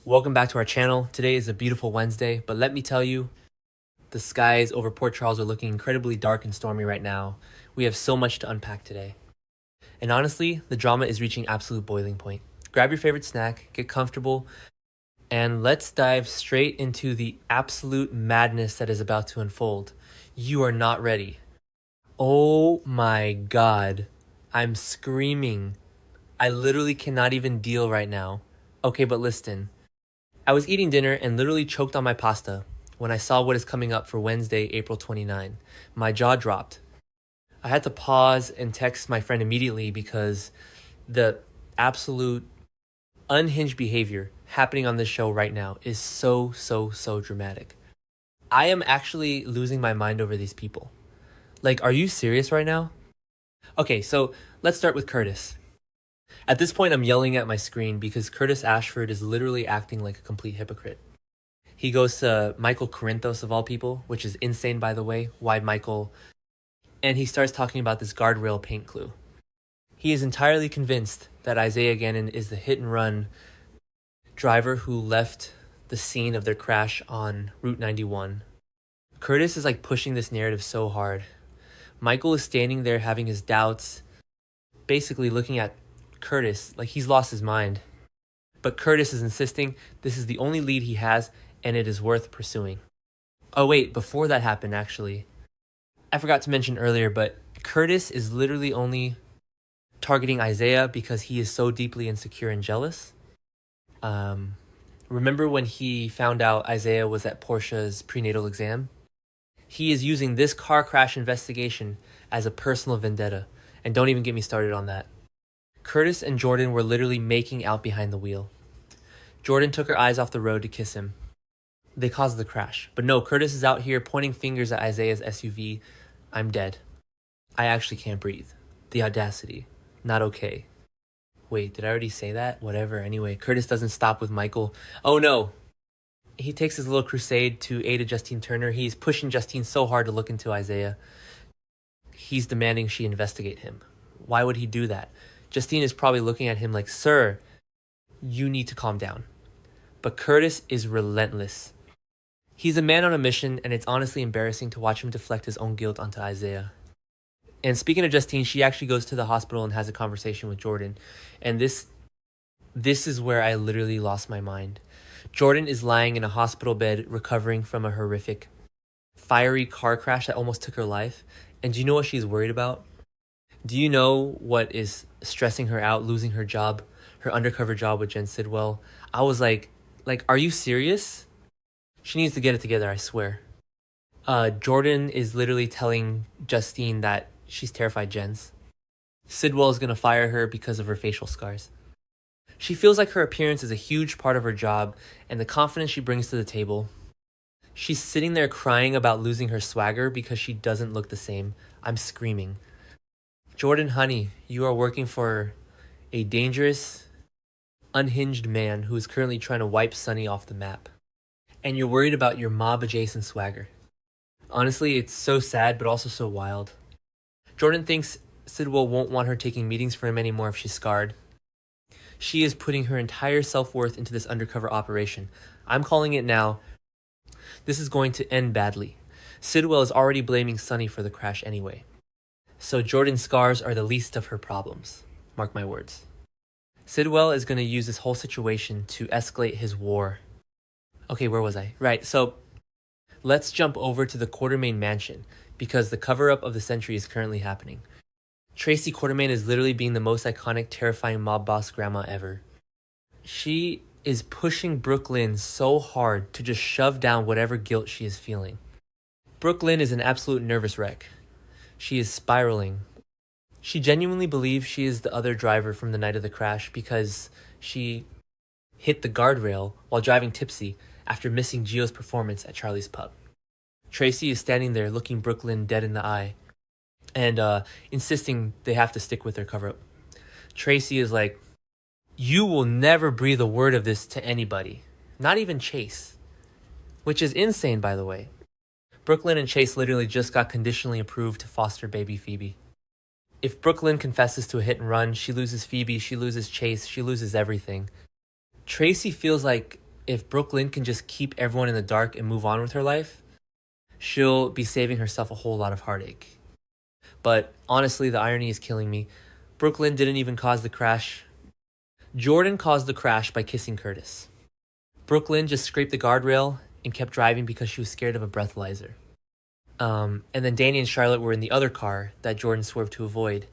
Welcome back to our channel. Today is a beautiful Wednesday, but let me tell you, the skies over Port Charles are looking incredibly dark and stormy right now. We have so much to unpack today. And honestly, the drama is reaching absolute boiling point. Grab your favorite snack, get comfortable, and let's dive straight into the absolute madness that is about to unfold. You are not ready. Oh my god. I'm screaming. I literally cannot even deal right now. Okay, but listen. I was eating dinner and literally choked on my pasta when I saw what is coming up for Wednesday, April 29. My jaw dropped. I had to pause and text my friend immediately because the absolute unhinged behavior happening on this show right now is so dramatic. I am actually losing my mind over these people. Like, are you serious right now? Okay, so let's start with Curtis. At this point, I'm yelling at my screen because Curtis Ashford is literally acting like a complete hypocrite. He goes to Michael Corinthos, of all people, which is insane, by the way. Why Michael? And he starts talking about this guardrail paint clue. He is entirely convinced that Isaiah Gannon is the hit-and-run driver who left the scene of their crash on Route 91. Curtis is like pushing this narrative so hard. Michael is standing there having his doubts, basically looking at Curtis like he's lost his mind. But Curtis is insisting this is the only lead he has and it is worth pursuing. Oh wait, before that happened actually, I forgot to mention earlier, but Curtis is literally only targeting Isaiah because he is so deeply insecure and jealous. Remember when he found out Isaiah was at Portia's prenatal exam? He is using this car crash investigation as a personal vendetta, and don't even get me started on that. Curtis and Jordan were literally making out behind the wheel. Jordan took her eyes off the road to kiss him. They caused the crash. But no, Curtis is out here pointing fingers at Isaiah's SUV. I'm dead. I actually can't breathe. The audacity. Not okay. Wait, did I already say that? Whatever. Anyway, Curtis doesn't stop with Michael. Oh no! He takes his little crusade to aid Justine Turner. He's pushing Justine so hard to look into Isaiah. He's demanding she investigate him. Why would he do that? Justine is probably looking at him like, sir, you need to calm down. But Curtis is relentless. He's a man on a mission, and it's honestly embarrassing to watch him deflect his own guilt onto Isaiah. And speaking of Justine, she actually goes to the hospital and has a conversation with Jordan. And this is where I literally lost my mind. Jordan is lying in a hospital bed recovering from a horrific, fiery car crash that almost took her life. And do you know what she's worried about? Do you know what is stressing her out, losing her job, her undercover job with Jen Sidwell? I was like, are you serious? She needs to get it together, I swear. Jordan is literally telling Justine that she's terrified Jen's. Sidwell is going to fire her because of her facial scars. She feels like her appearance is a huge part of her job and the confidence she brings to the table. She's sitting there crying about losing her swagger because she doesn't look the same. I'm screaming. Jordan, honey, you are working for a dangerous, unhinged man who is currently trying to wipe Sunny off the map. And you're worried about your mob-adjacent swagger. Honestly, it's so sad, but also so wild. Jordan thinks Sidwell won't want her taking meetings for him anymore if she's scarred. She is putting her entire self-worth into this undercover operation. I'm calling it now. This is going to end badly. Sidwell is already blaming Sunny for the crash anyway. So Jordan's scars are the least of her problems. Mark my words. Sidwell is going to use this whole situation to escalate his war. Okay, where was I? Right, so let's jump over to the Quartermaine mansion because the cover-up of the century is currently happening. Tracy Quartermaine is literally being the most iconic, terrifying mob boss grandma ever. She is pushing Brooklyn so hard to just shove down whatever guilt she is feeling. Brooklyn is an absolute nervous wreck. She is spiraling. She genuinely believes she is the other driver from the night of the crash because she hit the guardrail while driving tipsy after missing Gio's performance at Charlie's pub. Tracy is standing there looking Brooklyn dead in the eye and insisting they have to stick with their cover-up. Tracy is like, you will never breathe a word of this to anybody, not even Chase, which is insane, by the way. Brooklyn and Chase literally just got conditionally approved to foster baby Phoebe. If Brooklyn confesses to a hit and run, she loses Phoebe, she loses Chase, she loses everything. Tracy feels like if Brooklyn can just keep everyone in the dark and move on with her life, she'll be saving herself a whole lot of heartache. But honestly, the irony is killing me. Brooklyn didn't even cause the crash. Jordan caused the crash by kissing Curtis. Brooklyn just scraped the guardrail and kept driving because she was scared of a breathalyzer. And then Danny and Charlotte were in the other car that Jordan swerved to avoid.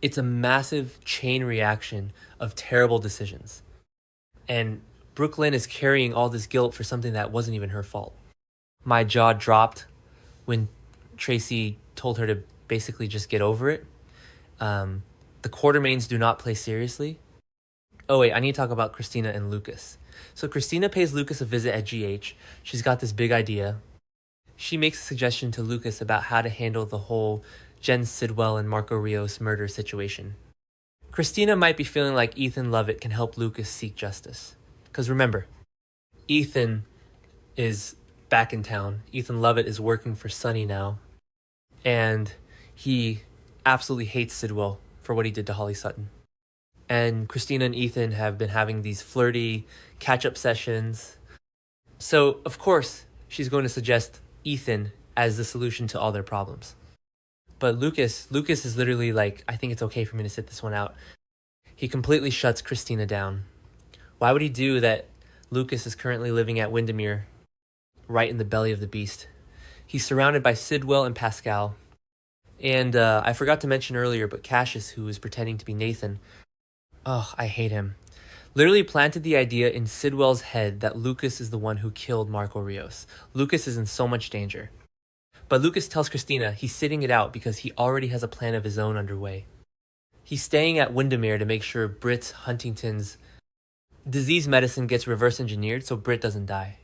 It's a massive chain reaction of terrible decisions. And Brooklyn is carrying all this guilt for something that wasn't even her fault. My jaw dropped when Tracy told her to basically just get over it. The Quartermains do not play seriously. Oh wait, I need to talk about Christina and Lucas. So Christina pays Lucas a visit at GH. She's got this big idea. She makes a suggestion to Lucas about how to handle the whole Jen Sidwell and Marco Rios murder situation. Christina might be feeling like Ethan Lovett can help Lucas seek justice. Because remember, Ethan is back in town. Ethan Lovett is working for Sunny now. And he absolutely hates Sidwell for what he did to Holly Sutton. And Christina and Ethan have been having these flirty catch-up sessions. So, of course, she's going to suggest Ethan as the solution to all their problems. But Lucas is literally like, I think it's okay for me to sit this one out. He completely shuts Christina down. Why would he do that? Lucas is currently living at Wyndemere, right in the belly of the beast. He's surrounded by Sidwell and Pascal. And I forgot to mention earlier, but Cassius, who is pretending to be Nathan, I hate him, literally planted the idea in Sidwell's head that Lucas is the one who killed Marco Rios. Lucas is in so much danger. But Lucas tells Christina he's sitting it out because he already has a plan of his own underway. He's staying at Wyndemere to make sure Britt Huntington's disease medicine gets reverse engineered so Britt doesn't die.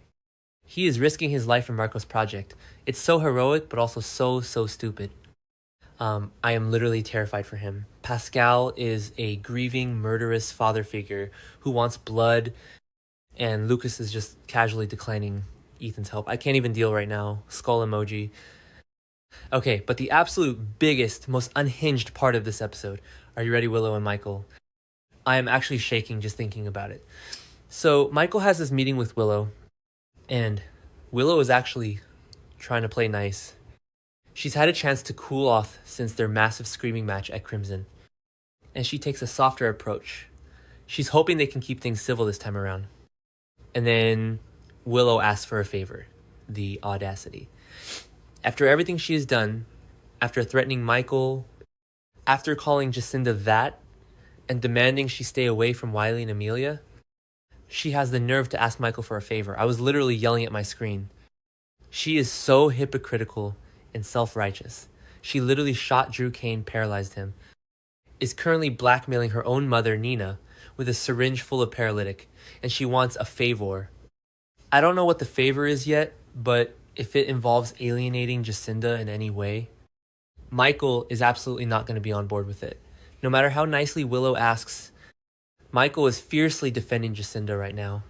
He is risking his life for Marco's project. It's so heroic, but also so stupid. I am literally terrified for him. Pascal is a grieving, murderous father figure who wants blood, and Lucas is just casually declining Ethan's help. I can't even deal right now. Skull emoji. Okay, but the absolute biggest, most unhinged part of this episode. Are you ready, Willow and Michael? I am actually shaking just thinking about it. So Michael has this meeting with Willow, and Willow is actually trying to play nice. She's had a chance to cool off since their massive screaming match at Crimson, and she takes a softer approach. She's hoping they can keep things civil this time around. And then Willow asks for a favor. The audacity. After everything she has done, after threatening Michael, after calling Jacinda that, and demanding she stay away from Wiley and Amelia, she has the nerve to ask Michael for a favor. I was literally yelling at my screen. She is so hypocritical and self-righteous. She literally shot Drew Kane, paralyzed him, is currently blackmailing her own mother, Nina, with a syringe full of paralytic, and she wants a favor. I don't know what the favor is yet, but if it involves alienating Jacinda in any way, Michael is absolutely not going to be on board with it. No matter how nicely Willow asks, Michael is fiercely defending Jacinda right now.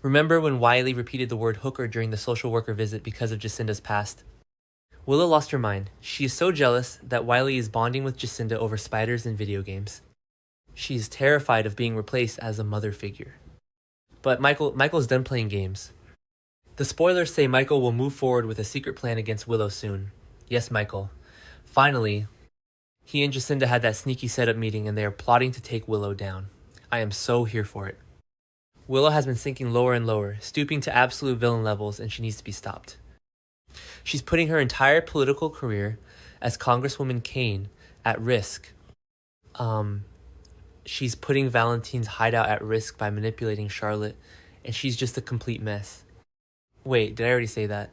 Remember when Wiley repeated the word hooker during the social worker visit because of Jacinda's past? Willow lost her mind. She is so jealous that Wiley is bonding with Jacinda over spiders and video games. She is terrified of being replaced as a mother figure. But Michael's done playing games. The spoilers say Michael will move forward with a secret plan against Willow soon. Yes, Michael. Finally, he and Jacinda had that sneaky setup meeting and they are plotting to take Willow down. I am so here for it. Willow has been sinking lower and lower, stooping to absolute villain levels, and she needs to be stopped. She's putting her entire political career as Congresswoman Kane at risk. She's putting Valentine's hideout at risk by manipulating Charlotte, and she's just a complete mess. Wait, did I already say that?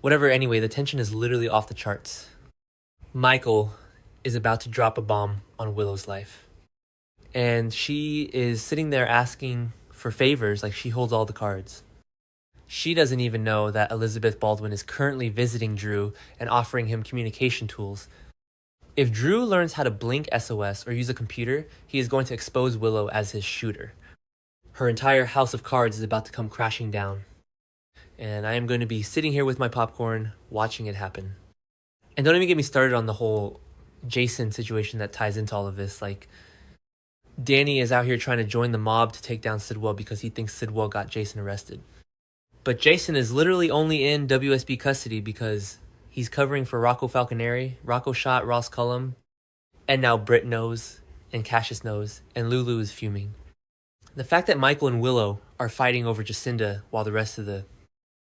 Whatever, anyway, the tension is literally off the charts. Michael is about to drop a bomb on Willow's life. And she is sitting there asking for favors like she holds all the cards. She doesn't even know that Elizabeth Baldwin is currently visiting Drew and offering him communication tools. If Drew learns how to blink SOS or use a computer, he is going to expose Willow as his shooter. Her entire house of cards is about to come crashing down. And I am going to be sitting here with my popcorn, watching it happen. And don't even get me started on the whole Jason situation that ties into all of this. Like, Danny is out here trying to join the mob to take down Sidwell because he thinks Sidwell got Jason arrested. But Jason is literally only in WSB custody because he's covering for Rocco Falconeri. Rocco shot Ross Cullum, and now Britt knows, and Cassius knows, and Lulu is fuming. The fact that Michael and Willow are fighting over Jacinda while the rest of the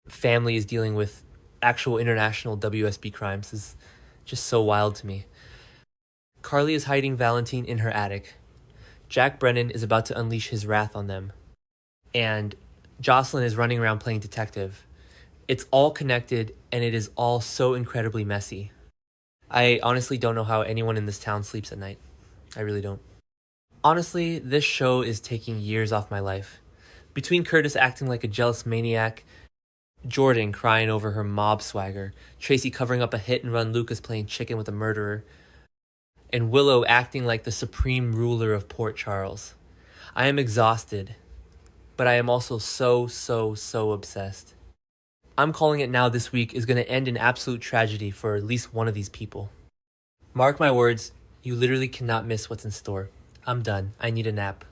family is dealing with actual international WSB crimes is just so wild to me. Carly is hiding Valentine in her attic. Jack Brennan is about to unleash his wrath on them. And Jocelyn is running around playing detective. It's all connected, and it is all so incredibly messy. I honestly don't know how anyone in this town sleeps at night. I really don't. Honestly, this show is taking years off my life. Between Curtis acting like a jealous maniac, Jordan crying over her mob swagger, Tracy covering up a hit-and-run Lucas playing chicken with a murderer, and Willow acting like the supreme ruler of Port Charles. I am exhausted, but I am also so obsessed. I'm calling it now. This week is going to end in absolute tragedy for at least one of these people. Mark my words, you literally cannot miss what's in store. I'm done. I need a nap.